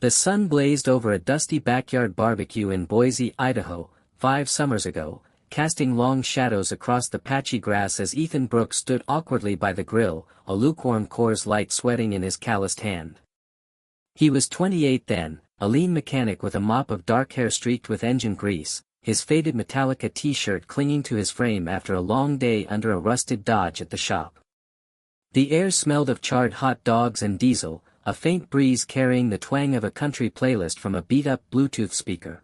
The sun blazed over a dusty backyard barbecue in Boise, Idaho, 5 summers ago, casting long shadows across the patchy grass as Ethan Brooks stood awkwardly by the grill, a lukewarm Coors Light sweating in his calloused hand. He was 28 then, a lean mechanic with a mop of dark hair streaked with engine grease, his faded Metallica t-shirt clinging to his frame after a long day under a rusted Dodge at the shop. The air smelled of charred hot dogs and diesel, a faint breeze carrying the twang of a country playlist from a beat-up Bluetooth speaker.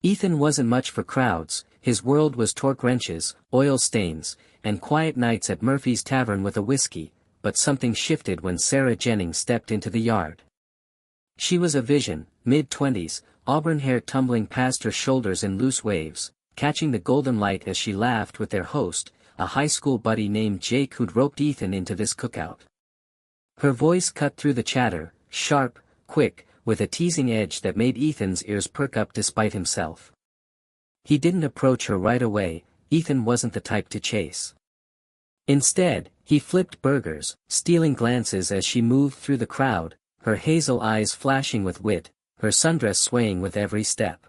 Ethan wasn't much for crowds, his world was torque wrenches, oil stains, and quiet nights at Murphy's Tavern with a whiskey, but something shifted when Sarah Jennings stepped into the yard. She was a vision, mid-20s, auburn hair tumbling past her shoulders in loose waves, catching the golden light as she laughed with their host, a high school buddy named Jake who'd roped Ethan into this cookout. Her voice cut through the chatter, sharp, quick, with a teasing edge that made Ethan's ears perk up despite himself. He didn't approach her right away, Ethan wasn't the type to chase. Instead, he flipped burgers, stealing glances as she moved through the crowd, her hazel eyes flashing with wit, her sundress swaying with every step.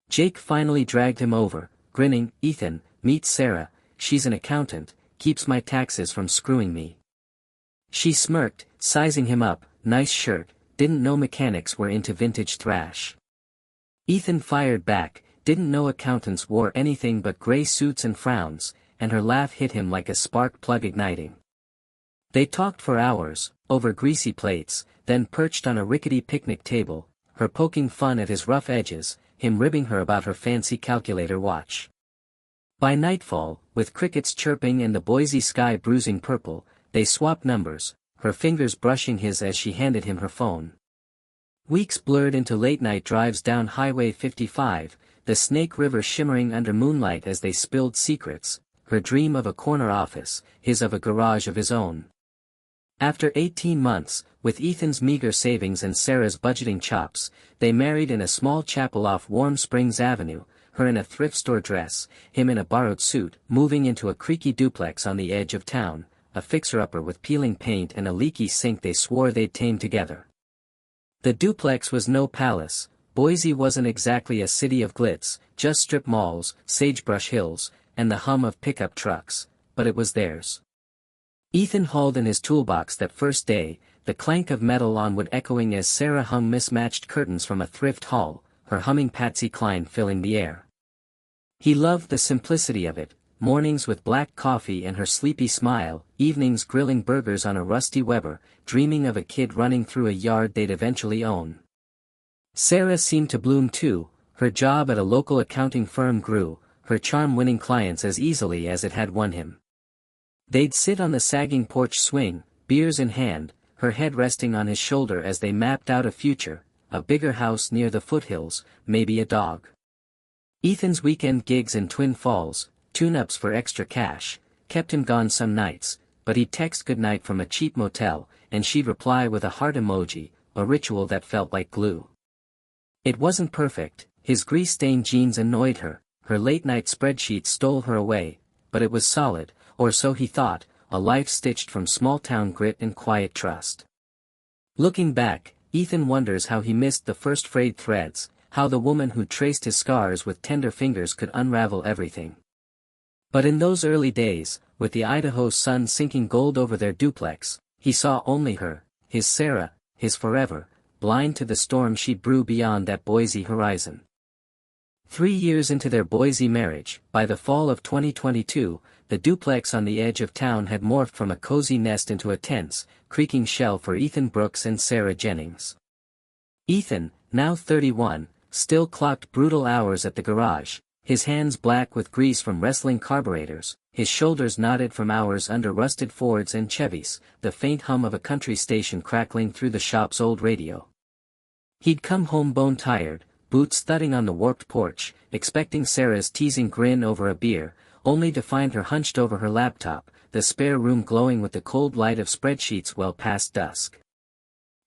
Jake finally dragged him over, grinning, "Ethan, meet Sarah, she's an accountant, keeps my taxes from screwing me." She smirked, sizing him up, "Nice shirt, didn't know mechanics were into vintage thrash." Ethan fired back, didn't know accountants wore anything but gray suits and frowns, and her laugh hit him like a spark plug igniting. They talked for hours, over greasy plates, then perched on a rickety picnic table, her poking fun at his rough edges, him ribbing her about her fancy calculator watch. By nightfall, with crickets chirping and the Boise sky bruising purple, they swapped numbers, her fingers brushing his as she handed him her phone. Weeks blurred into late-night drives down Highway 55, the Snake River shimmering under moonlight as they spilled secrets, her dream of a corner office, his of a garage of his own. After 18 months, with Ethan's meager savings and Sarah's budgeting chops, they married in a small chapel off Warm Springs Avenue, her in a thrift store dress, him in a borrowed suit, moving into a creaky duplex on the edge of town, a fixer-upper with peeling paint and a leaky sink they swore they'd tame together. The duplex was no palace, Boise wasn't exactly a city of glitz, just strip malls, sagebrush hills, and the hum of pickup trucks, but it was theirs. Ethan hauled in his toolbox that first day, the clank of metal on wood echoing as Sarah hung mismatched curtains from a thrift haul, her humming Patsy Cline filling the air. He loved the simplicity of it, mornings with black coffee and her sleepy smile, evenings grilling burgers on a rusty Weber, dreaming of a kid running through a yard they'd eventually own. Sarah seemed to bloom too, her job at a local accounting firm grew, her charm winning clients as easily as it had won him. They'd sit on the sagging porch swing, beers in hand, her head resting on his shoulder as they mapped out a future, a bigger house near the foothills, maybe a dog. Ethan's weekend gigs in Twin Falls, tune-ups for extra cash, kept him gone some nights, but he'd text goodnight from a cheap motel, and she'd reply with a heart emoji, a ritual that felt like glue. It wasn't perfect, his grease-stained jeans annoyed her, her late-night spreadsheets stole her away, but it was solid, or so he thought, a life stitched from small-town grit and quiet trust. Looking back, Ethan wonders how he missed the first frayed threads, how the woman who traced his scars with tender fingers could unravel everything. But in those early days, with the Idaho sun sinking gold over their duplex, he saw only her, his Sarah, his forever, blind to the storm she'd brew beyond that Boise horizon. 3 years into their Boise marriage, by the fall of 2022, the duplex on the edge of town had morphed from a cozy nest into a tense, creaking shell for Ethan Brooks and Sarah Jennings. Ethan, now 31, still clocked brutal hours at the garage, his hands black with grease from wrestling carburetors, his shoulders knotted from hours under rusted Fords and Chevys, the faint hum of a country station crackling through the shop's old radio. He'd come home bone-tired, boots thudding on the warped porch, expecting Sarah's teasing grin over a beer, only to find her hunched over her laptop, the spare room glowing with the cold light of spreadsheets well past dusk.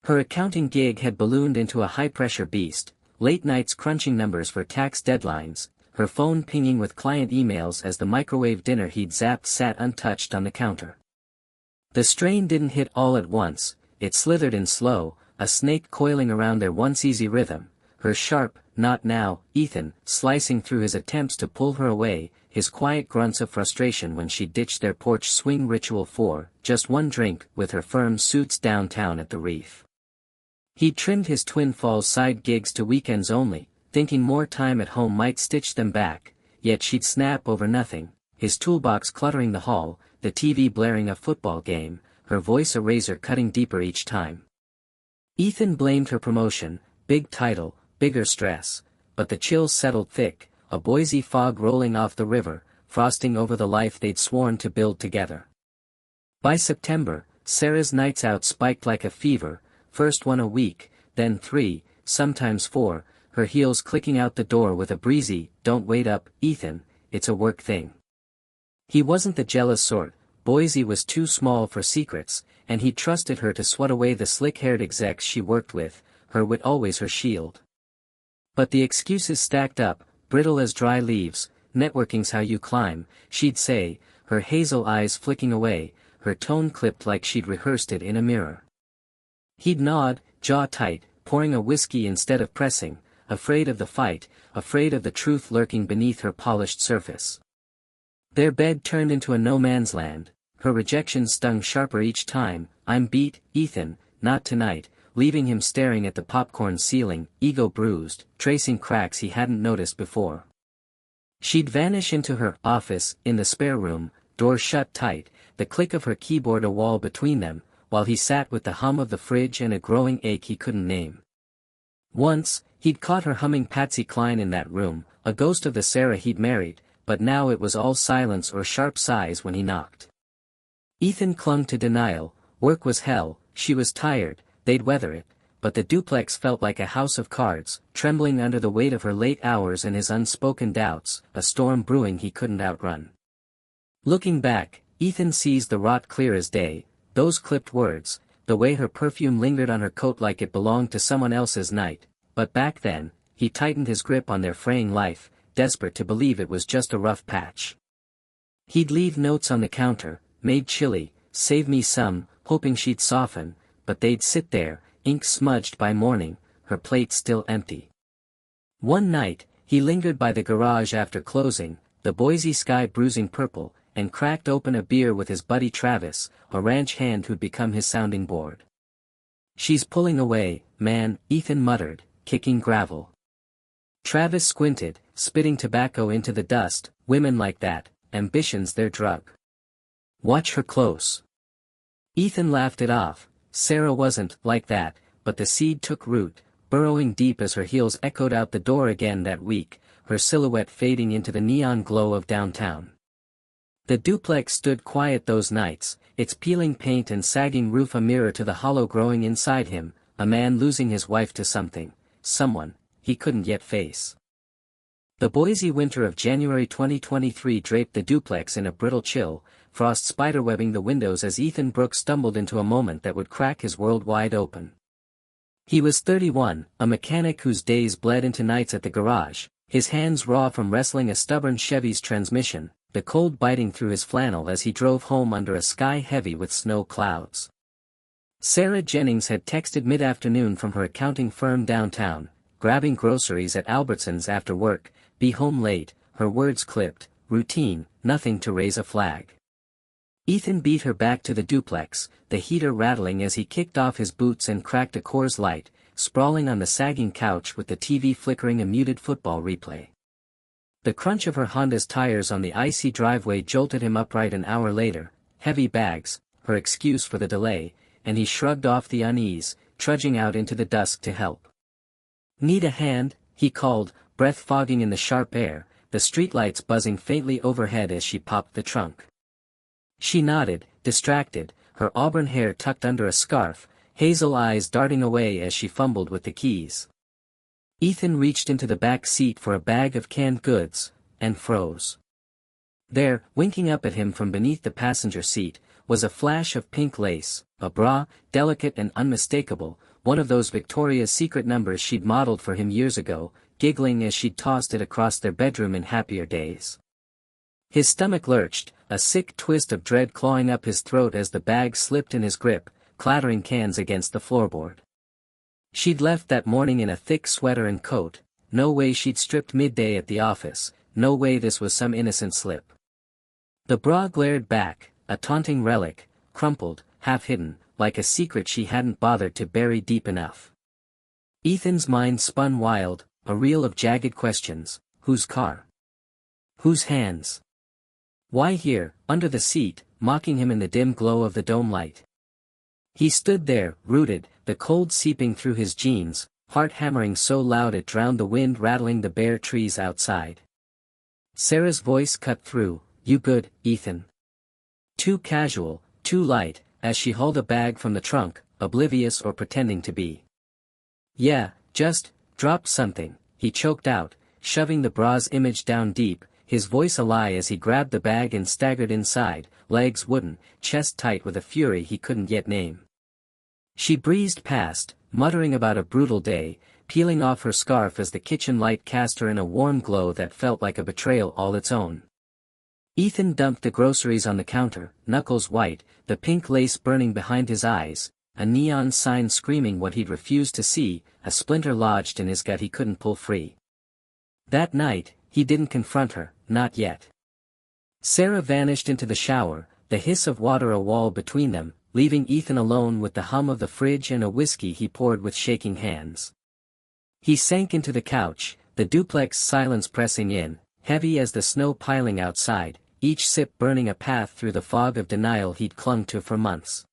Her accounting gig had ballooned into a high-pressure beast, late nights crunching numbers for tax deadlines, her phone pinging with client emails as the microwave dinner he'd zapped sat untouched on the counter. The strain didn't hit all at once, it slithered in slow, a snake coiling around their once easy rhythm, her sharp, "Not now, Ethan," slicing through his attempts to pull her away, his quiet grunts of frustration when she ditched their porch swing ritual for just one drink with her firm suits downtown at the Reef. He'd trimmed his Twin Falls side gigs to weekends only, thinking more time at home might stitch them back, yet she'd snap over nothing, his toolbox cluttering the hall, the TV blaring a football game, her voice a razor cutting deeper each time. Ethan blamed her promotion, big title, bigger stress, but the chills settled thick, a Boise fog rolling off the river, frosting over the life they'd sworn to build together. By September, Sarah's nights out spiked like a fever, first one a week, then 3, sometimes 4, her heels clicking out the door with a breezy, "Don't wait up, Ethan, it's a work thing." He wasn't the jealous sort, Boise was too small for secrets, and he trusted her to swat away the slick-haired execs she worked with, her wit always her shield. But the excuses stacked up, brittle as dry leaves. "Networking's how you climb," she'd say, her hazel eyes flicking away, her tone clipped like she'd rehearsed it in a mirror. He'd nod, jaw tight, pouring a whiskey instead of pressing, afraid of the fight, afraid of the truth lurking beneath her polished surface. Their bed turned into a no-man's land, her rejection stung sharper each time. "I'm beat, Ethan, not tonight," leaving him staring at the popcorn ceiling, ego bruised, tracing cracks he hadn't noticed before. She'd vanish into her office, in the spare room, door shut tight, the click of her keyboard a wall between them, while he sat with the hum of the fridge and a growing ache he couldn't name. Once, he'd caught her humming Patsy Cline in that room, a ghost of the Sarah he'd married, but now it was all silence or sharp sighs when he knocked. Ethan clung to denial, work was hell, she was tired, they'd weather it, but the duplex felt like a house of cards, trembling under the weight of her late hours and his unspoken doubts, a storm brewing he couldn't outrun. Looking back, Ethan sees the rot clear as day, those clipped words, the way her perfume lingered on her coat like it belonged to someone else's night, but back then, he tightened his grip on their fraying life, desperate to believe it was just a rough patch. He'd leave notes on the counter, "Made chili, save me some," hoping she'd soften, but they'd sit there, ink smudged by morning, her plate still empty. One night, he lingered by the garage after closing, the Boise sky bruising purple, and cracked open a beer with his buddy Travis, a ranch hand who'd become his sounding board. "She's pulling away, man," Ethan muttered, kicking gravel. Travis squinted, spitting tobacco into the dust. "Women like that, ambition's their drug. Watch her close." Ethan laughed it off. Sarah wasn't like that, but the seed took root, burrowing deep as her heels echoed out the door again that week, her silhouette fading into the neon glow of downtown. The duplex stood quiet those nights, its peeling paint and sagging roof a mirror to the hollow growing inside him, a man losing his wife to someone, he couldn't yet face. The Boise winter of January 2023 draped the duplex in a brittle chill, frost spiderwebbing the windows as Ethan Brooks stumbled into a moment that would crack his world wide open. He was 31, a mechanic whose days bled into nights at the garage, his hands raw from wrestling a stubborn Chevy's transmission, the cold biting through his flannel as he drove home under a sky heavy with snow clouds. Sarah Jennings had texted mid-afternoon from her accounting firm downtown, grabbing groceries at Albertsons after work, "Be home late," her words clipped, routine, nothing to raise a flag. Ethan beat her back to the duplex, the heater rattling as he kicked off his boots and cracked a Coors Light, sprawling on the sagging couch with the TV flickering a muted football replay. The crunch of her Honda's tires on the icy driveway jolted him upright an hour later, heavy bags, her excuse for the delay, and he shrugged off the unease, trudging out into the dusk to help. "Need a hand?" he called, breath fogging in the sharp air, the streetlights buzzing faintly overhead as she popped the trunk. She nodded, distracted, her auburn hair tucked under a scarf, hazel eyes darting away as she fumbled with the keys. Ethan reached into the back seat for a bag of canned goods, and froze. There, winking up at him from beneath the passenger seat, was a flash of pink lace, a bra, delicate and unmistakable, one of those Victoria's Secret numbers she'd modeled for him years ago, giggling as she'd tossed it across their bedroom in happier days. His stomach lurched, a sick twist of dread clawing up his throat as the bag slipped in his grip, clattering cans against the floorboard. She'd left that morning in a thick sweater and coat. No way she'd stripped midday at the office, no way this was some innocent slip. The bra glared back, a taunting relic, crumpled, half-hidden, like a secret she hadn't bothered to bury deep enough. Ethan's mind spun wild, a reel of jagged questions. Whose car? Whose hands? Why here, under the seat, mocking him in the dim glow of the dome light? He stood there, rooted, the cold seeping through his jeans, heart hammering so loud it drowned the wind rattling the bare trees outside. Sarah's voice cut through. You good, Ethan? Too casual, too light, as she hauled a bag from the trunk, oblivious or pretending to be. Yeah, just, dropped something, he choked out, shoving the bra's image down deep, his voice a lie as he grabbed the bag and staggered inside, legs wooden, chest tight with a fury he couldn't yet name. She breezed past, muttering about a brutal day, peeling off her scarf as the kitchen light cast her in a warm glow that felt like a betrayal all its own. Ethan dumped the groceries on the counter, knuckles white, the pink lace burning behind his eyes, a neon sign screaming what he'd refused to see, a splinter lodged in his gut he couldn't pull free. That night, he didn't confront her, not yet. Sarah vanished into the shower, the hiss of water a wall between them, leaving Ethan alone with the hum of the fridge and a whiskey he poured with shaking hands. He sank into the couch, the duplex silence pressing in, heavy as the snow piling outside, each sip burning a path through the fog of denial he'd clung to for months.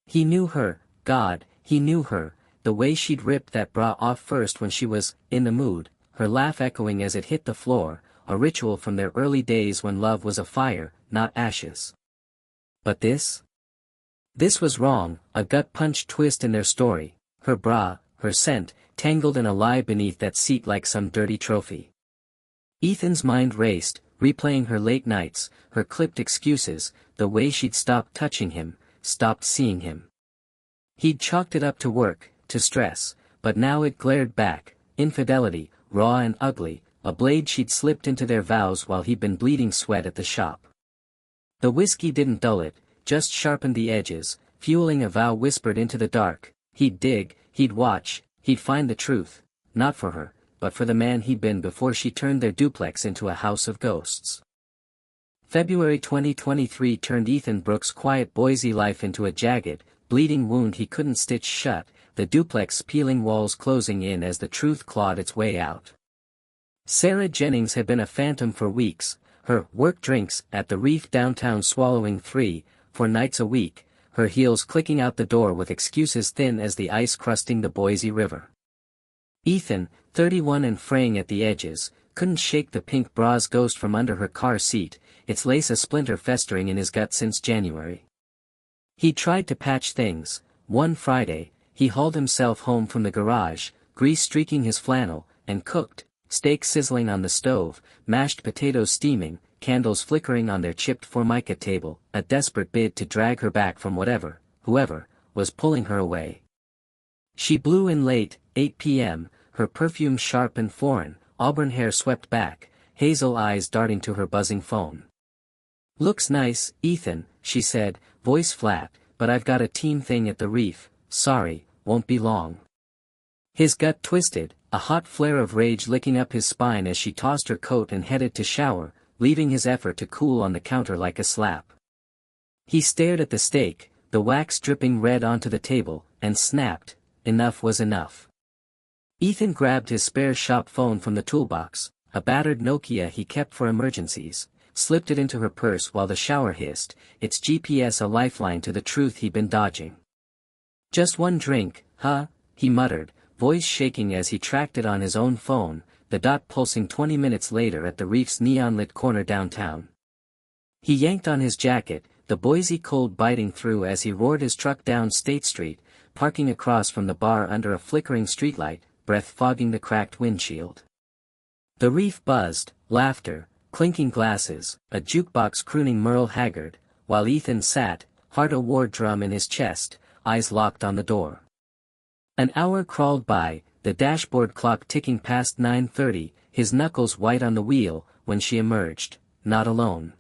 He knew her, God, he knew her, the way she'd ripped that bra off first when she was in the mood, her laugh echoing as it hit the floor, a ritual from their early days when love was a fire, not ashes. But this? This was wrong, a gut-punch twist in their story, her bra, her scent, tangled in a lie beneath that seat like some dirty trophy. Ethan's mind raced, replaying her late nights, her clipped excuses, the way she'd stopped touching him, stopped seeing him. He'd chalked it up to work, to stress, but now it glared back, infidelity, raw and ugly, a blade she'd slipped into their vows while he'd been bleeding sweat at the shop. The whiskey didn't dull it, just sharpened the edges, fueling a vow whispered into the dark. He'd dig, he'd watch, he'd find the truth, not for her, but for the man he'd been before she turned their duplex into a house of ghosts. February 2023 turned Ethan Brooks' quiet Boise life into a jagged, bleeding wound he couldn't stitch shut, the duplex peeling walls closing in as the truth clawed its way out. Sarah Jennings had been a phantom for weeks, her work drinks at the Reef downtown swallowing 3, 4 nights a week, her heels clicking out the door with excuses thin as the ice crusting the Boise River. Ethan, 31 and fraying at the edges, couldn't shake the pink bra's ghost from under her car seat, its lace a splinter festering in his gut since January. He tried to patch things. One Friday, he hauled himself home from the garage, grease streaking his flannel, and cooked, steak sizzling on the stove, mashed potatoes steaming, candles flickering on their chipped formica table, a desperate bid to drag her back from whoever, was pulling her away. She blew in late, 8 p.m., her perfume sharp and foreign, auburn hair swept back, hazel eyes darting to her buzzing phone. Looks nice, Ethan, she said, voice flat, but I've got a team thing at the Reef, sorry, won't be long. His gut twisted, a hot flare of rage licking up his spine as she tossed her coat and headed to shower, leaving his effort to cool on the counter like a slap. He stared at the steak, the wax dripping red onto the table, and snapped, enough was enough. Ethan grabbed his spare shop phone from the toolbox, a battered Nokia he kept for emergencies, slipped it into her purse while the shower hissed, its GPS a lifeline to the truth he'd been dodging. Just one drink, huh? He muttered, voice shaking as he tracked it on his own phone, the dot pulsing 20 minutes later at the Reef's neon-lit corner downtown. He yanked on his jacket, the Boise cold biting through as he roared his truck down State Street, parking across from the bar under a flickering streetlight, breath fogging the cracked windshield. The Reef buzzed, laughter, clinking glasses, a jukebox crooning Merle Haggard, while Ethan sat, heart a war drum in his chest, eyes locked on the door. An hour crawled by, the dashboard clock ticking past 9:30, his knuckles white on the wheel, when she emerged, not alone.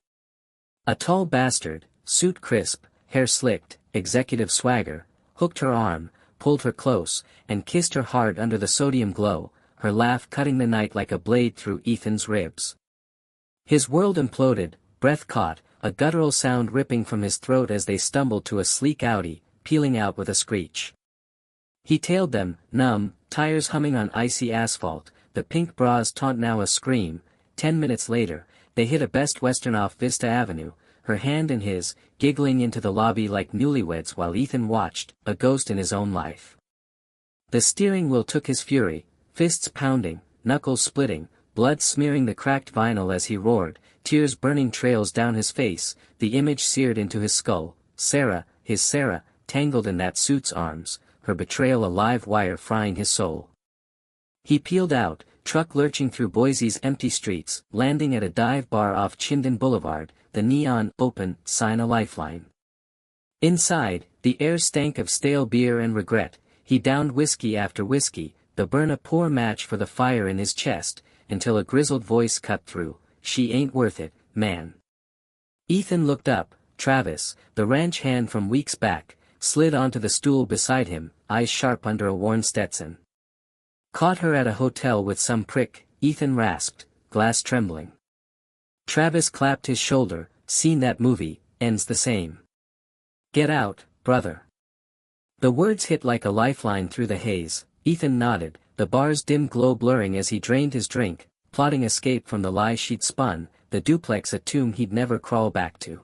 A tall bastard, suit crisp, hair slicked, executive swagger, hooked her arm, pulled her close, and kissed her hard under the sodium glow, her laugh cutting the night like a blade through Ethan's ribs. His world imploded, breath caught, a guttural sound ripping from his throat as they stumbled to a sleek Audi, peeling out with a screech. He tailed them, numb, tires humming on icy asphalt, the pink bra's taunt now a scream. 10 minutes later, they hit a Best Western off Vista Avenue, her hand in his, giggling into the lobby like newlyweds while Ethan watched, a ghost in his own life. The steering wheel took his fury, fists pounding, knuckles splitting, blood smearing the cracked vinyl as he roared, tears burning trails down his face, the image seared into his skull, Sarah, his Sarah, tangled in that suit's arms, her betrayal a live wire frying his soul. He peeled out, truck lurching through Boise's empty streets, landing at a dive bar off Chinden Boulevard, the neon open sign a lifeline. Inside, the air stank of stale beer and regret. He downed whiskey after whiskey, to burn a poor match for the fire in his chest, until a grizzled voice cut through, "She ain't worth it, man." Ethan looked up. Travis, the ranch hand from weeks back, slid onto the stool beside him, eyes sharp under a worn Stetson. "Caught her at a hotel with some prick," Ethan rasped, glass trembling. Travis clapped his shoulder. "Seen that movie, ends the same. Get out, brother." The words hit like a lifeline through the haze. Ethan nodded, the bar's dim glow blurring as he drained his drink, plotting escape from the lie she'd spun, the duplex a tomb he'd never crawl back to.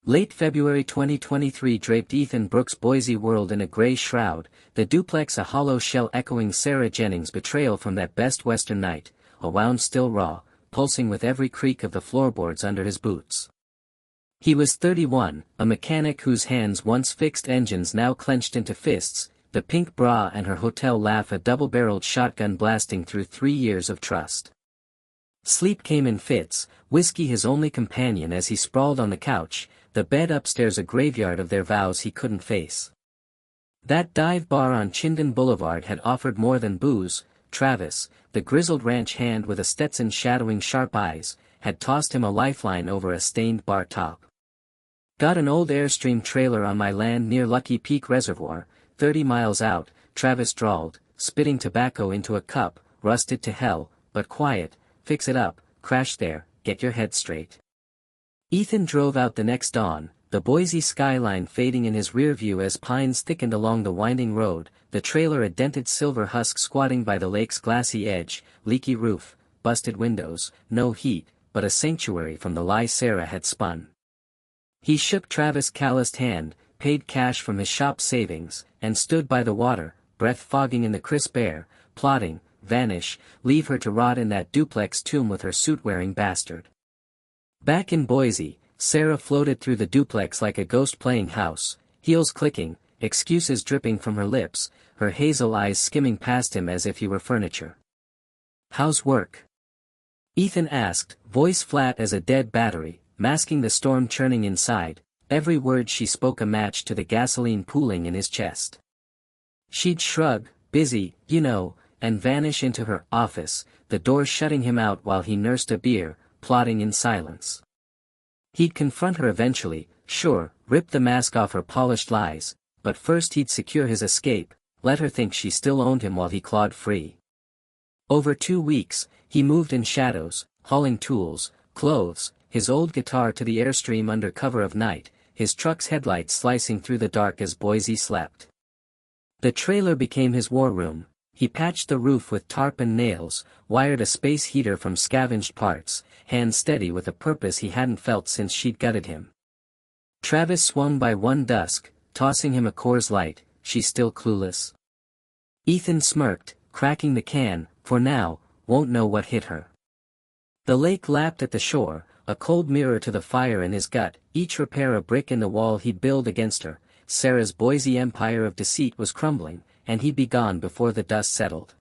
Late February 2023 draped Ethan Brooks' Boise world in a gray shroud, the duplex a hollow shell echoing Sarah Jennings' betrayal from that Best Western night, a wound still raw, pulsing with every creak of the floorboards under his boots. He was 31, a mechanic whose hands once fixed engines now clenched into fists, the pink bra and her hotel laugh a double-barreled shotgun blasting through 3 years of trust. Sleep came in fits, whiskey his only companion as he sprawled on the couch, the bed upstairs a graveyard of their vows he couldn't face. That dive bar on Chinden Boulevard had offered more than booze. Travis, the grizzled ranch hand with a Stetson shadowing sharp eyes, had tossed him a lifeline over a stained bar top. "Got an old Airstream trailer on my land near Lucky Peak Reservoir, 30 miles out," Travis drawled, spitting tobacco into a cup, "rusted to hell, but quiet, fix it up, crash there, get your head straight." Ethan drove out the next dawn, the Boise skyline fading in his rear view as pines thickened along the winding road, the trailer a dented silver husk squatting by the lake's glassy edge, leaky roof, busted windows, no heat, but a sanctuary from the lie Sarah had spun. He shook Travis' calloused hand, paid cash from his shop savings, and stood by the water, breath fogging in the crisp air, plotting, vanish, leave her to rot in that duplex tomb with her suit-wearing bastard. Back in Boise, Sarah floated through the duplex like a ghost playing house, heels clicking, excuses dripping from her lips, her hazel eyes skimming past him as if he were furniture. "How's work?" Ethan asked, voice flat as a dead battery, masking the storm churning inside, every word she spoke a match to the gasoline pooling in his chest. She'd shrug, "Busy, you know," and vanish into her office, the door shutting him out while he nursed a beer, plotting in silence. He'd confront her eventually, sure, rip the mask off her polished lies, but first he'd secure his escape, let her think she still owned him while he clawed free. Over 2 weeks, he moved in shadows, hauling tools, clothes, his old guitar to the Airstream under cover of night, his truck's headlights slicing through the dark as Boise slept. The trailer became his war room. He patched the roof with tarp and nails, wired a space heater from scavenged parts, hands steady with a purpose he hadn't felt since she'd gutted him. Travis swung by one dusk, tossing him a Coors Light, "She's still clueless." Ethan smirked, cracking the can, for now, won't know what hit her. The lake lapped at the shore, a cold mirror to the fire in his gut, each repair a brick in the wall he'd build against her. Sarah's Boise empire of deceit was crumbling, and he'd be gone before the dust settled.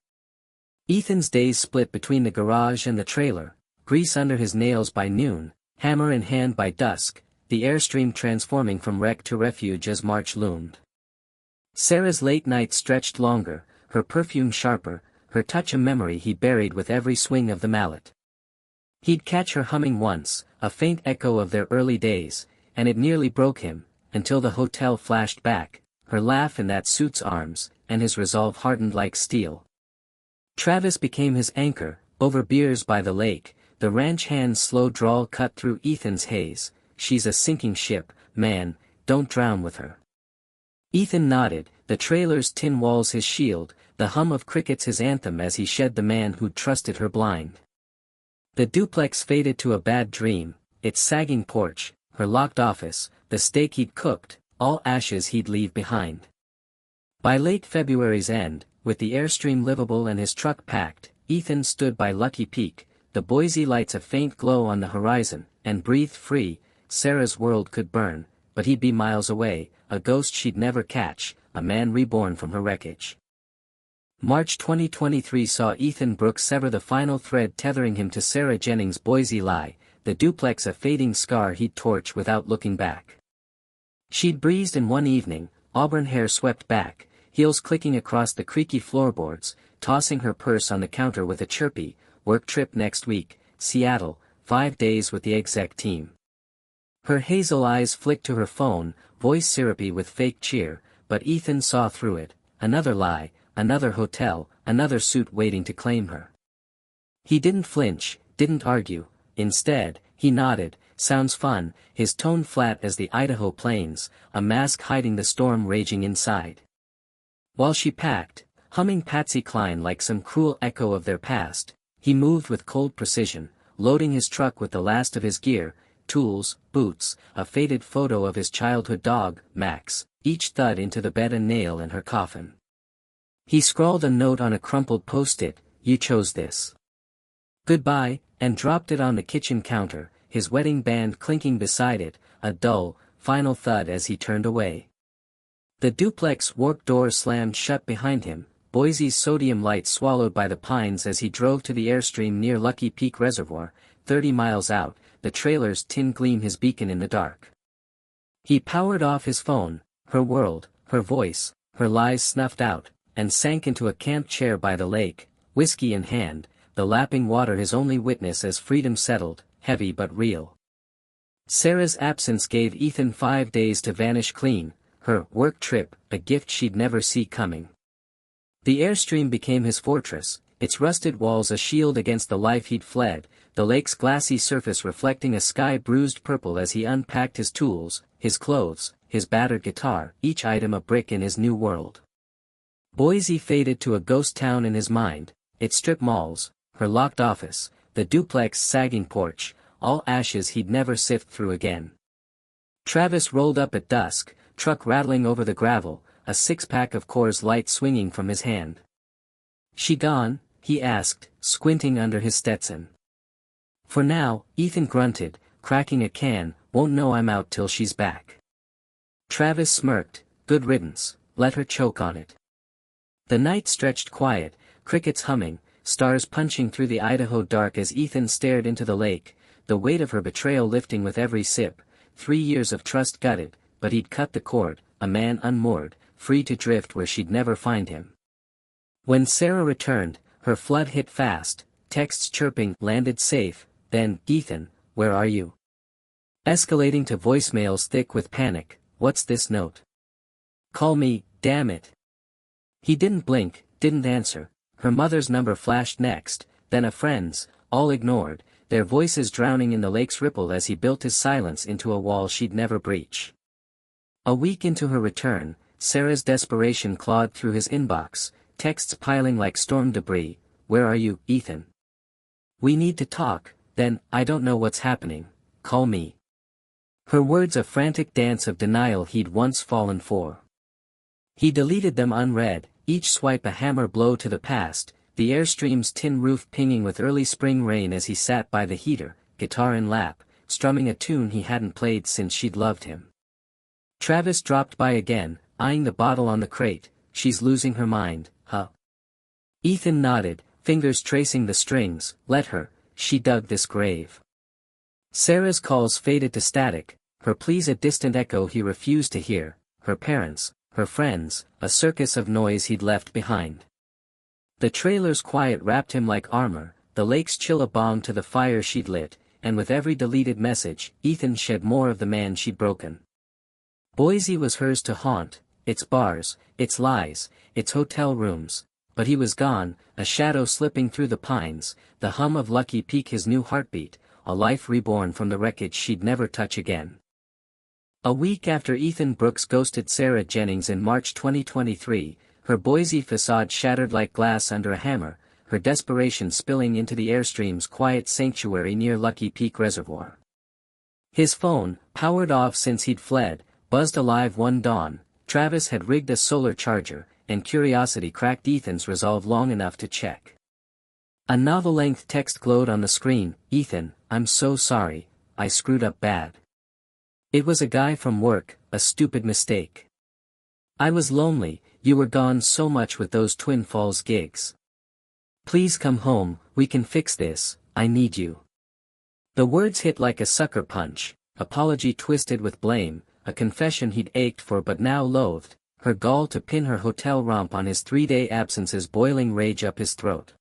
Ethan's days split between the garage and the trailer, grease under his nails by noon, hammer in hand by dusk, the Airstream transforming from wreck to refuge as March loomed. Sarah's late nights stretched longer, her perfume sharper, her touch a memory he buried with every swing of the mallet. He'd catch her humming once, a faint echo of their early days, and it nearly broke him, until the hotel flashed back, her laugh in that suit's arms, and his resolve hardened like steel. Travis became his anchor, over beers by the lake, the ranch hand's slow drawl cut through Ethan's haze. "She's a sinking ship, man, don't drown with her." Ethan nodded, the trailer's tin walls his shield, the hum of crickets his anthem as he shed the man who'd trusted her blind. The duplex faded to a bad dream, its sagging porch, her locked office, the steak he'd cooked, all ashes he'd leave behind. By late February's end, with the Airstream livable and his truck packed, Ethan stood by Lucky Peak, the Boise lights a faint glow on the horizon, and breathed free. Sarah's world could burn, but he'd be miles away, a ghost she'd never catch, a man reborn from her wreckage. March 2023 saw Ethan Brooks sever the final thread tethering him to Sarah Jennings' Boise lie, the duplex a fading scar he'd torch without looking back. She'd breezed in one evening, auburn hair swept back, heels clicking across the creaky floorboards, tossing her purse on the counter with a chirpy, "Work trip next week, Seattle, 5 days with the exec team." Her hazel eyes flicked to her phone, voice syrupy with fake cheer, but Ethan saw through it. Another lie, another hotel, another suit waiting to claim her. He didn't flinch, didn't argue. Instead, he nodded. "Sounds fun," his tone flat as the Idaho plains, a mask hiding the storm raging inside. While she packed, humming Patsy Cline like some cruel echo of their past, he moved with cold precision, loading his truck with the last of his gear, tools, boots, a faded photo of his childhood dog, Max, each thud into the bed a nail in her coffin. He scrawled a note on a crumpled post-it, "You chose this. Goodbye," and dropped it on the kitchen counter, his wedding band clinking beside it, a dull, final thud as he turned away. The duplex warped door slammed shut behind him, Boise's sodium light swallowed by the pines as he drove to the Airstream near Lucky Peak Reservoir, 30 miles out, the trailer's tin gleam his beacon in the dark. He powered off his phone, her world, her voice, her lies snuffed out, and sank into a camp chair by the lake, whiskey in hand, the lapping water his only witness as freedom settled, heavy but real. Sarah's absence gave Ethan 5 days to vanish clean, her work trip, a gift she'd never see coming. The Airstream became his fortress, its rusted walls a shield against the life he'd fled, the lake's glassy surface reflecting a sky bruised purple as he unpacked his tools, his clothes, his battered guitar, each item a brick in his new world. Boise faded to a ghost town in his mind, its strip malls, her locked office, the duplex sagging porch, all ashes he'd never sift through again. Travis rolled up at dusk, truck rattling over the gravel, a six-pack of Coors Light swinging from his hand. "She gone?" he asked, squinting under his Stetson. "For now," Ethan grunted, cracking a can, "won't know I'm out till she's back." Travis smirked, "Good riddance, let her choke on it." The night stretched quiet, crickets humming, stars punching through the Idaho dark as Ethan stared into the lake, the weight of her betrayal lifting with every sip, 3 years of trust gutted, but he'd cut the cord, a man unmoored, free to drift where she'd never find him. When Sarah returned, her flood hit fast, texts chirping, "Landed safe," then, "Ethan, where are you?" Escalating to voicemails thick with panic, "What's this note? Call me, damn it." He didn't blink, didn't answer. Her mother's number flashed next, then a friend's, all ignored, their voices drowning in the lake's ripple as he built his silence into a wall she'd never breach. A week into her return, Sarah's desperation clawed through his inbox, texts piling like storm debris, "Where are you, Ethan? We need to talk," then, "I don't know what's happening, call me." Her words a frantic dance of denial he'd once fallen for. He deleted them unread, each swipe a hammer blow to the past, the Airstream's tin roof pinging with early spring rain as he sat by the heater, guitar in lap, strumming a tune he hadn't played since she'd loved him. Travis dropped by again, eyeing the bottle on the crate, "She's losing her mind, huh?" Ethan nodded, fingers tracing the strings, "Let her, she dug this grave." Sarah's calls faded to static, her pleas a distant echo he refused to hear, her parents, her friends, a circus of noise he'd left behind. The trailer's quiet wrapped him like armor, the lake's chill a balm to the fire she'd lit, and with every deleted message, Ethan shed more of the man she'd broken. Boise was hers to haunt, its bars, its lies, its hotel rooms. But he was gone, a shadow slipping through the pines, the hum of Lucky Peak his new heartbeat, a life reborn from the wreckage she'd never touch again. A week after Ethan Brooks ghosted Sarah Jennings in March 2023, her Boise facade shattered like glass under a hammer, her desperation spilling into the Airstream's quiet sanctuary near Lucky Peak Reservoir. His phone, powered off since he'd fled, buzzed alive one dawn. Travis had rigged a solar charger, and curiosity cracked Ethan's resolve long enough to check. A novel-length text glowed on the screen. "Ethan, I'm so sorry, I screwed up bad. It was a guy from work, a stupid mistake. I was lonely, you were gone so much with those Twin Falls gigs. Please come home, we can fix this, I need you." The words hit like a sucker punch, apology twisted with blame, a confession he'd ached for but now loathed, her gall to pin her hotel romp on his 3-day absence's boiling rage up his throat.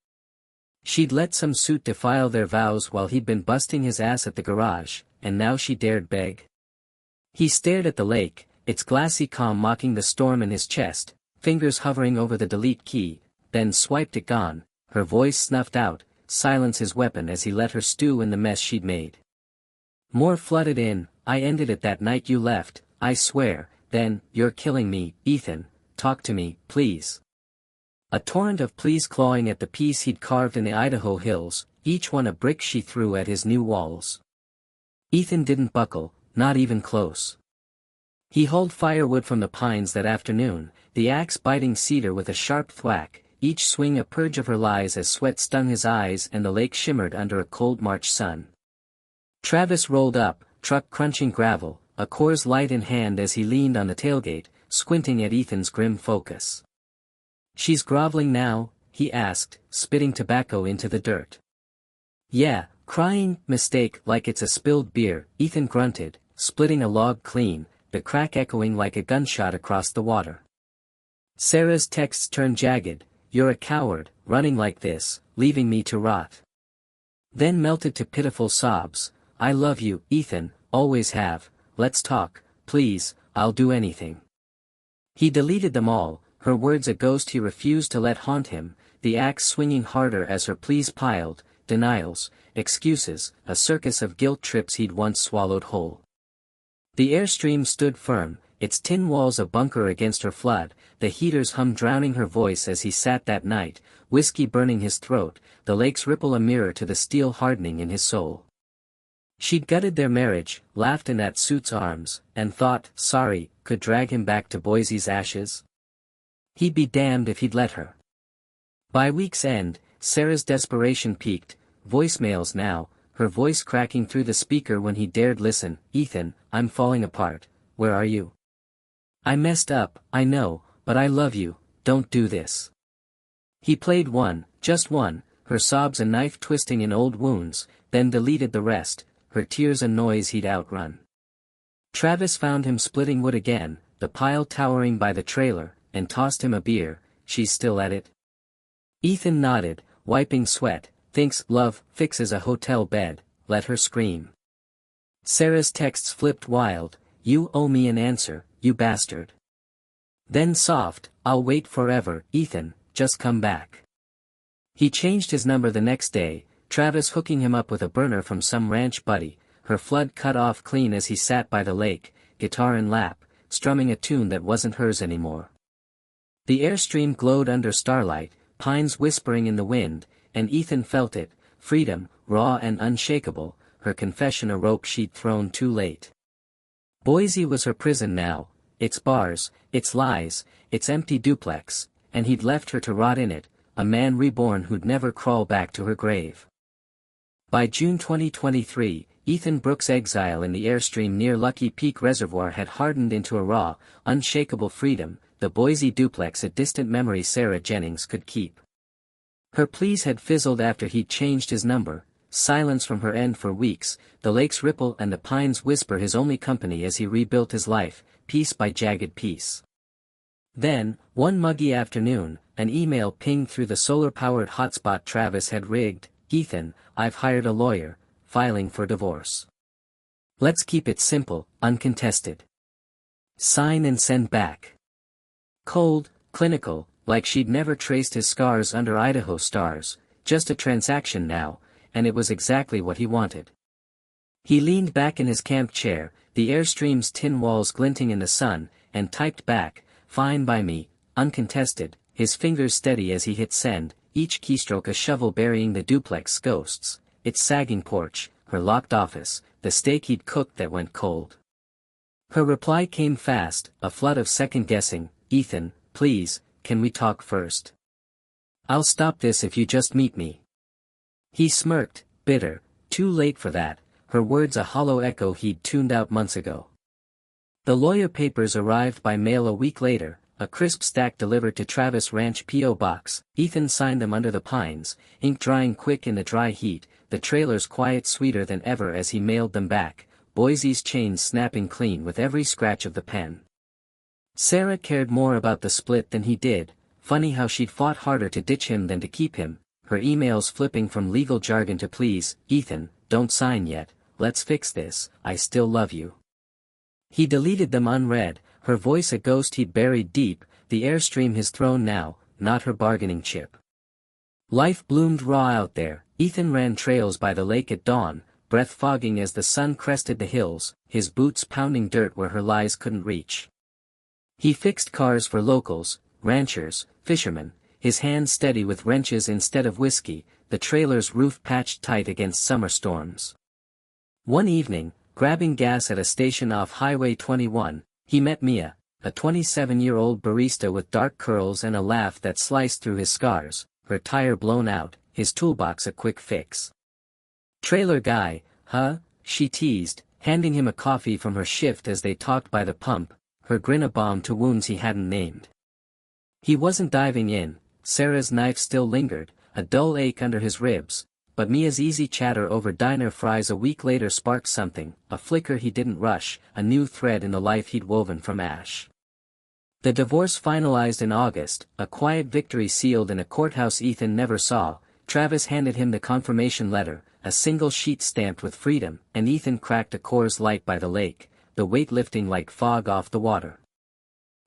She'd let some suit defile their vows while he'd been busting his ass at the garage, and now she dared beg. He stared at the lake, its glassy calm mocking the storm in his chest, fingers hovering over the delete key, then swiped it gone, her voice snuffed out, silence his weapon as he let her stew in the mess she'd made. More flooded in. "I ended it that night you left, I swear." "Then, you're killing me, Ethan, talk to me, please." A torrent of pleas clawing at the piece he'd carved in the Idaho hills, each one a brick she threw at his new walls. Ethan didn't buckle, not even close. He hauled firewood from the pines that afternoon, the axe biting cedar with a sharp thwack, each swing a purge of her lies as sweat stung his eyes and the lake shimmered under a cold March sun. Travis rolled up, truck crunching gravel, a Coors Light in hand as he leaned on the tailgate, squinting at Ethan's grim focus. "She's groveling now?" he asked, spitting tobacco into the dirt. "Yeah, crying, mistake like it's a spilled beer," Ethan grunted, splitting a log clean, the crack echoing like a gunshot across the water. Sarah's texts turned jagged. "You're a coward, running like this, leaving me to rot." Then melted to pitiful sobs. "I love you, Ethan, always have, let's talk, please, I'll do anything." He deleted them all, her words a ghost he refused to let haunt him, the axe swinging harder as her pleas piled, denials, excuses, a circus of guilt trips he'd once swallowed whole. The Airstream stood firm, its tin walls a bunker against her flood, the heater's hum drowning her voice as he sat that night, whiskey burning his throat, the lake's ripple a mirror to the steel hardening in his soul. She'd gutted their marriage, laughed in that suit's arms, and thought, sorry, could drag him back to Boise's ashes. He'd be damned if he'd let her. By week's end, Sarah's desperation peaked, voicemails now, her voice cracking through the speaker when he dared listen. "Ethan, I'm falling apart, where are you? I messed up, I know, but I love you, don't do this." He played one, just one, her sobs a knife twisting in old wounds, then deleted the rest, her tears a noise he'd outrun. Travis found him splitting wood again, the pile towering by the trailer, and tossed him a beer. "She's still at it?" Ethan nodded, wiping sweat. "Thinks love fixes a hotel bed, let her scream." Sarah's texts flipped wild. "You owe me an answer, you bastard." Then soft, "I'll wait forever, Ethan, just come back." He changed his number the next day, Travis hooking him up with a burner from some ranch buddy, her flood cut off clean as he sat by the lake, guitar in lap, strumming a tune that wasn't hers anymore. The Airstream glowed under starlight, pines whispering in the wind, and Ethan felt it, freedom, raw and unshakable, her confession a rope she'd thrown too late. Boise was her prison now, its bars, its lies, its empty duplex, and he'd left her to rot in it, a man reborn who'd never crawl back to her grave. By June 2023, Ethan Brooks' exile in the Airstream near Lucky Peak Reservoir had hardened into a raw, unshakable freedom, the Boise duplex a distant memory Sarah Jennings could keep. Her pleas had fizzled after he'd changed his number, silence from her end for weeks, the lake's ripple and the pines whisper his only company as he rebuilt his life, piece by jagged piece. Then, one muggy afternoon, an email pinged through the solar-powered hotspot Travis had rigged. "Ethan, I've hired a lawyer, filing for divorce. Let's keep it simple, uncontested. Sign and send back." Cold, clinical, like she'd never traced his scars under Idaho stars, just a transaction now, and it was exactly what he wanted. He leaned back in his camp chair, the Airstream's tin walls glinting in the sun, and typed back, "Fine by me," uncontested, his fingers steady as he hit send, each keystroke a shovel burying the duplex ghosts, its sagging porch, her locked office, the steak he'd cooked that went cold. Her reply came fast, a flood of second-guessing, "Ethan, please, can we talk first? I'll stop this if you just meet me." He smirked, bitter, too late for that, her words a hollow echo he'd tuned out months ago. The lawyer papers arrived by mail a week later, a crisp stack delivered to Travis Ranch P.O. Box. Ethan signed them under the pines, ink drying quick in the dry heat, the trailer's quiet sweeter than ever as he mailed them back, Boise's chains snapping clean with every scratch of the pen. Sarah cared more about the split than he did, funny how she'd fought harder to ditch him than to keep him, her emails flipping from legal jargon to "Please, Ethan, don't sign yet, let's fix this, I still love you." He deleted them unread, her voice a ghost he'd buried deep, the Airstream his throne now, not her bargaining chip. Life bloomed raw out there. Ethan ran trails by the lake at dawn, breath fogging as the sun crested the hills, his boots pounding dirt where her lies couldn't reach. He fixed cars for locals, ranchers, fishermen, his hands steady with wrenches instead of whiskey, the trailer's roof patched tight against summer storms. One evening, grabbing gas at a station off Highway 21, he met Mia, a 27-year-old barista with dark curls and a laugh that sliced through his scars, her tire blown out, his toolbox a quick fix. "Trailer guy, huh?" she teased, handing him a coffee from her shift as they talked by the pump, her grin a balm to wounds he hadn't named. He wasn't diving in, Sarah's knife still lingered, a dull ache under his ribs, but Mia's easy chatter over diner fries a week later sparked something, a flicker he didn't rush, a new thread in the life he'd woven from ash. The divorce finalized in August, a quiet victory sealed in a courthouse Ethan never saw. Travis handed him the confirmation letter, a single sheet stamped with freedom, and Ethan cracked a Coors Light by the lake, the weight lifting like fog off the water.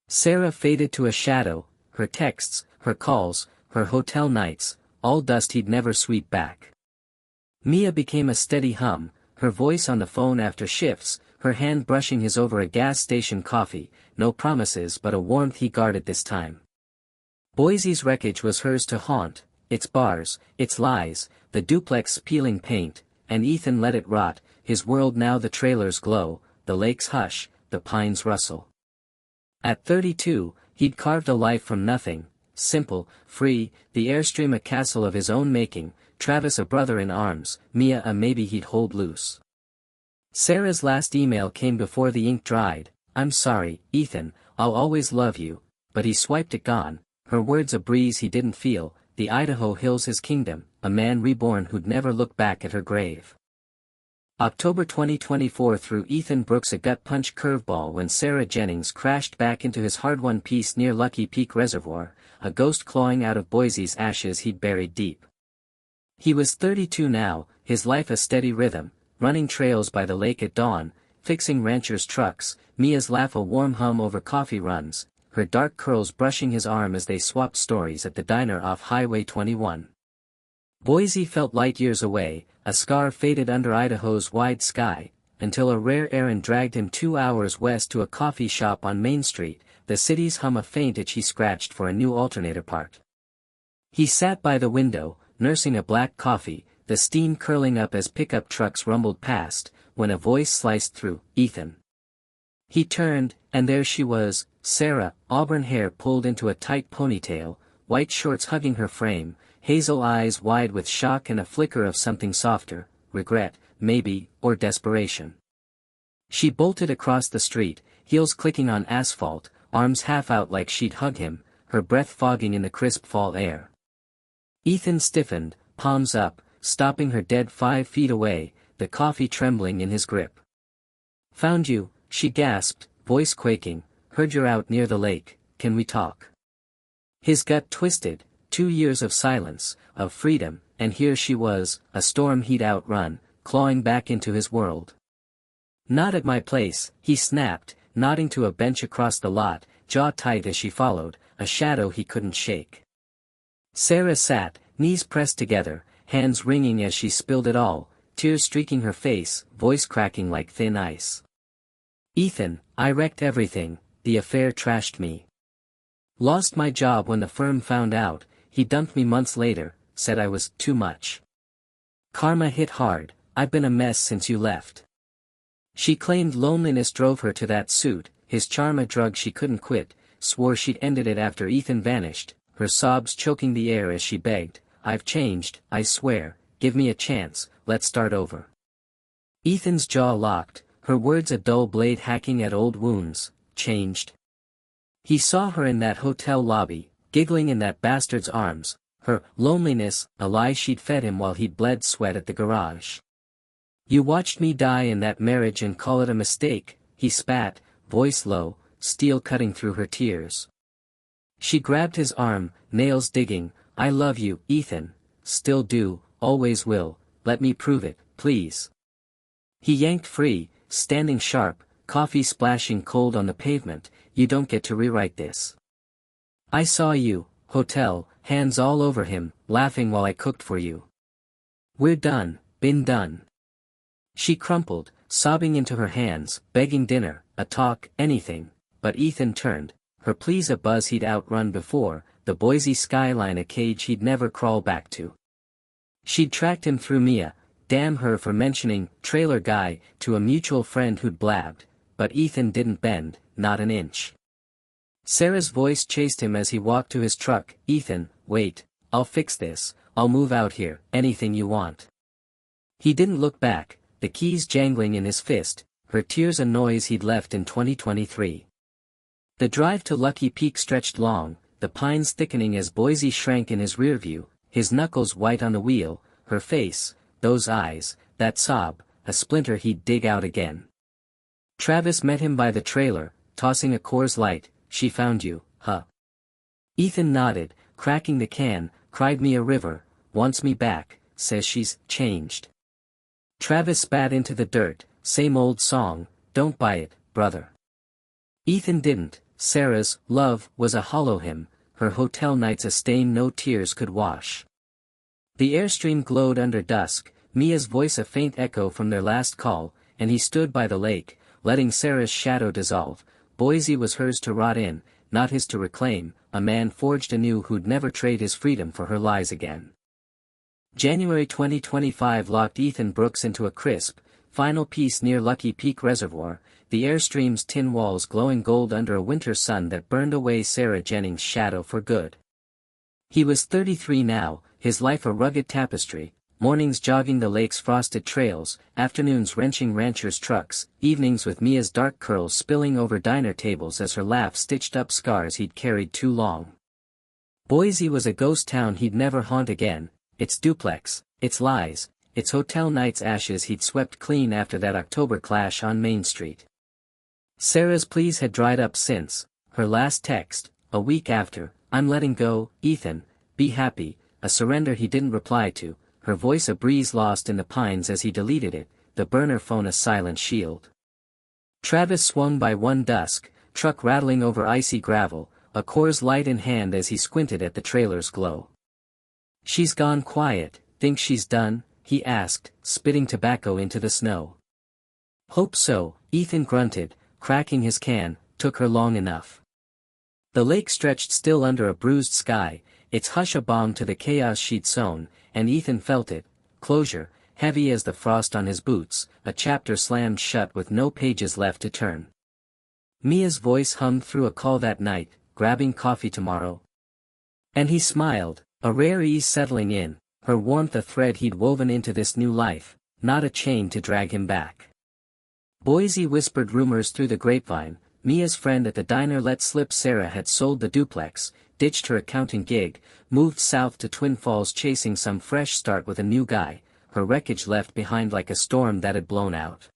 Sarah faded to a shadow, her texts, her calls, her hotel nights, all dust he'd never sweep back. Mia became a steady hum, her voice on the phone after shifts, her hand brushing his over a gas station coffee, no promises but a warmth he guarded this time. Boise's wreckage was hers to haunt, its bars, its lies, the duplex peeling paint, and Ethan let it rot, his world now the trailer's glow, the lake's hush, the pines rustle. At 32, he'd carved a life from nothing, simple, free, the Airstream a castle of his own making, Travis a brother in arms, Mia a maybe he'd hold loose. Sarah's last email came before the ink dried. "I'm sorry, Ethan, I'll always love you," but he swiped it gone, her words a breeze he didn't feel, the Idaho hills his kingdom, a man reborn who'd never look back at her grave. October 2024 threw Ethan Brooks a gut-punch curveball when Sarah Jennings crashed back into his hard-won peace near Lucky Peak Reservoir, a ghost clawing out of Boise's ashes he'd buried deep. He was 32 now, his life a steady rhythm, running trails by the lake at dawn, fixing ranchers' trucks, Mia's laugh a warm hum over coffee runs, her dark curls brushing his arm as they swapped stories at the diner off Highway 21. Boise felt light years away, a scar faded under Idaho's wide sky, until a rare errand dragged him 2 hours west to a coffee shop on Main Street, the city's hum a faint itch he scratched for a new alternator part. He sat by the window, nursing a black coffee, the steam curling up as pickup trucks rumbled past, when a voice sliced through, "Ethan." He turned, and there she was, Sarah, auburn hair pulled into a tight ponytail, white shorts hugging her frame, hazel eyes wide with shock and a flicker of something softer, regret, maybe, or desperation. She bolted across the street, heels clicking on asphalt, arms half out like she'd hug him, her breath fogging in the crisp fall air. Ethan stiffened, palms up, stopping her dead 5 feet away, the coffee trembling in his grip. "Found you," she gasped, voice quaking, "heard you're out near the lake, can we talk?" His gut twisted, 2 years of silence, of freedom, and here she was, a storm he'd outrun, clawing back into his world. "Not at my place," he snapped, nodding to a bench across the lot, jaw tight as she followed, a shadow he couldn't shake. Sarah sat, knees pressed together, hands wringing as she spilled it all, tears streaking her face, voice cracking like thin ice. "Ethan, I wrecked everything, the affair trashed me. Lost my job when the firm found out, he dumped me months later, said I was too much. Karma hit hard, I've been a mess since you left." She claimed loneliness drove her to that suit, his charm a drug she couldn't quit, swore she'd ended it after Ethan vanished, her sobs choking the air as she begged, "I've changed, I swear, give me a chance, let's start over." Ethan's jaw locked, her words a dull blade hacking at old wounds. Changed? He saw her in that hotel lobby, giggling in that bastard's arms, her loneliness, a lie she'd fed him while he'd bled sweat at the garage. "You watched me die in that marriage and call it a mistake," he spat, voice low, steel cutting through her tears. She grabbed his arm, nails digging, "I love you, Ethan, still do, always will, let me prove it, please." He yanked free, standing sharp, coffee splashing cold on the pavement, "You don't get to rewrite this. I saw you, hotel, hands all over him, laughing while I cooked for you. We're done, been done." She crumpled, sobbing into her hands, begging dinner, a talk, anything, but Ethan turned, her pleas a buzz he'd outrun before, the Boise skyline a cage he'd never crawl back to. She'd tracked him through Mia, damn her for mentioning "trailer guy" to a mutual friend who'd blabbed, but Ethan didn't bend, not an inch. Sarah's voice chased him as he walked to his truck, "Ethan, wait, I'll fix this, I'll move out here, anything you want." He didn't look back, the keys jangling in his fist, her tears a noise he'd left in 2023. The drive to Lucky Peak stretched long, the pines thickening as Boise shrank in his rearview, his knuckles white on the wheel, her face, those eyes, that sob, a splinter he'd dig out again. Travis met him by the trailer, tossing a Coors Light, "She found you, huh?" Ethan nodded, cracking the can, "Cried me a river, wants me back, says she's changed." Travis spat into the dirt, "Same old song, don't buy it, brother." Ethan didn't. Sarah's love was a hollow hymn, her hotel nights a stain no tears could wash. The airstream glowed under dusk, Mia's voice a faint echo from their last call, and he stood by the lake, letting Sarah's shadow dissolve. Boise was hers to rot in, not his to reclaim, a man forged anew who'd never trade his freedom for her lies again. January 2025 locked Ethan Brooks into a crisp, final piece near Lucky Peak Reservoir, the Airstream's tin walls glowing gold under a winter sun that burned away Sarah Jennings' shadow for good. He was 33 now, his life a rugged tapestry, mornings jogging the lake's frosted trails, afternoons wrenching ranchers' trucks, evenings with Mia's dark curls spilling over diner tables as her laugh stitched up scars he'd carried too long. Boise was a ghost town he'd never haunt again, its duplex, its lies, its hotel nights ashes he'd swept clean after that October clash on Main Street. Sarah's pleas had dried up since, her last text, a week after, "I'm letting go, Ethan, be happy," a surrender he didn't reply to, her voice a breeze lost in the pines as he deleted it, the burner phone a silent shield. Travis swung by one dusk, truck rattling over icy gravel, a Coors Light in hand as he squinted at the trailer's glow. "She's gone quiet, think she's done?" he asked, spitting tobacco into the snow. "Hope so," Ethan grunted, cracking his can, "took her long enough." The lake stretched still under a bruised sky, its hush a balm to the chaos she'd sown, and Ethan felt it, closure, heavy as the frost on his boots, a chapter slammed shut with no pages left to turn. Mia's voice hummed through a call that night, "Grabbing coffee tomorrow?" And he smiled, a rare ease settling in, her warmth a thread he'd woven into this new life, not a chain to drag him back. Boise whispered rumors through the grapevine, Mia's friend at the diner let slip Sarah had sold the duplex, ditched her accounting gig, moved south to Twin Falls chasing some fresh start with a new guy, her wreckage left behind like a storm that had blown out.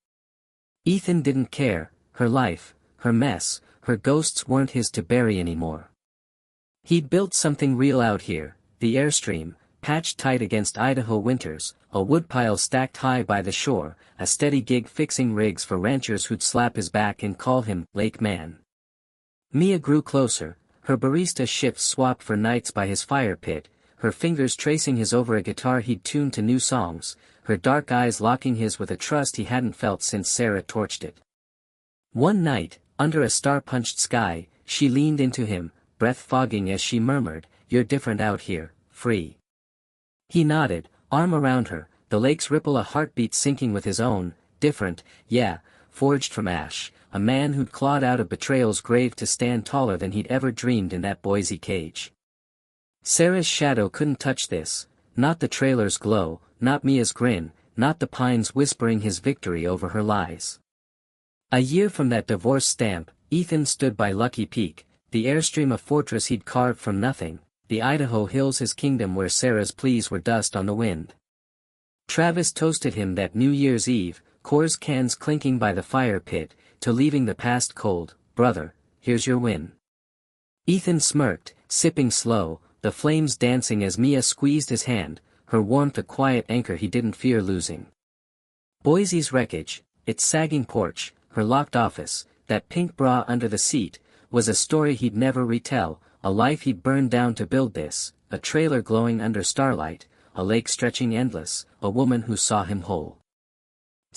Ethan didn't care, her life, her mess, her ghosts weren't his to bury anymore. He'd built something real out here, the Airstream, patched tight against Idaho winters, a woodpile stacked high by the shore, a steady gig fixing rigs for ranchers who'd slap his back and call him Lake Man. Mia grew closer, her barista shifts swapped for nights by his fire pit, her fingers tracing his over a guitar he'd tuned to new songs, her dark eyes locking his with a trust he hadn't felt since Sarah torched it. One night, under a star-punched sky, she leaned into him, breath fogging as she murmured, "You're different out here, free." He nodded, arm around her, the lake's ripple a heartbeat syncing with his own. Different, yeah, forged from ash, a man who'd clawed out of betrayal's grave to stand taller than he'd ever dreamed in that Boise cage. Sarah's shadow couldn't touch this, not the trailer's glow, not Mia's grin, not the pines whispering his victory over her lies. A year from that divorce stamp, Ethan stood by Lucky Peak, the airstream a fortress he'd carved from nothing, the Idaho hills his kingdom where Sarah's pleas were dust on the wind. Travis toasted him that New Year's Eve, Coors cans clinking by the fire pit, to leaving the past cold. "Brother, here's your win." Ethan smirked, sipping slow, the flames dancing as Mia squeezed his hand, her warmth a quiet anchor he didn't fear losing. Boise's wreckage, its sagging porch, her locked office, that pink bra under the seat, was a story he'd never retell, a life he'd burned down to build this, a trailer glowing under starlight, a lake stretching endless, a woman who saw him whole.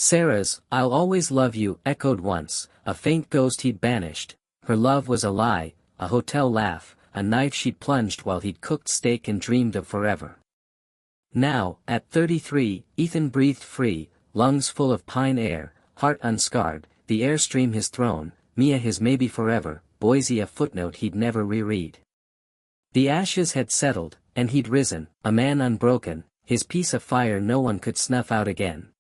Sarah's "I'll always love you" echoed once, a faint ghost he'd banished. Her love was a lie, a hotel laugh, a knife she'd plunged while he'd cooked steak and dreamed of forever. Now, at 33, Ethan breathed free, lungs full of pine air, heart unscarred, the airstream his throne, Mia his maybe forever, Boise a footnote he'd never reread. The ashes had settled, and he'd risen, a man unbroken, his piece of fire no one could snuff out again.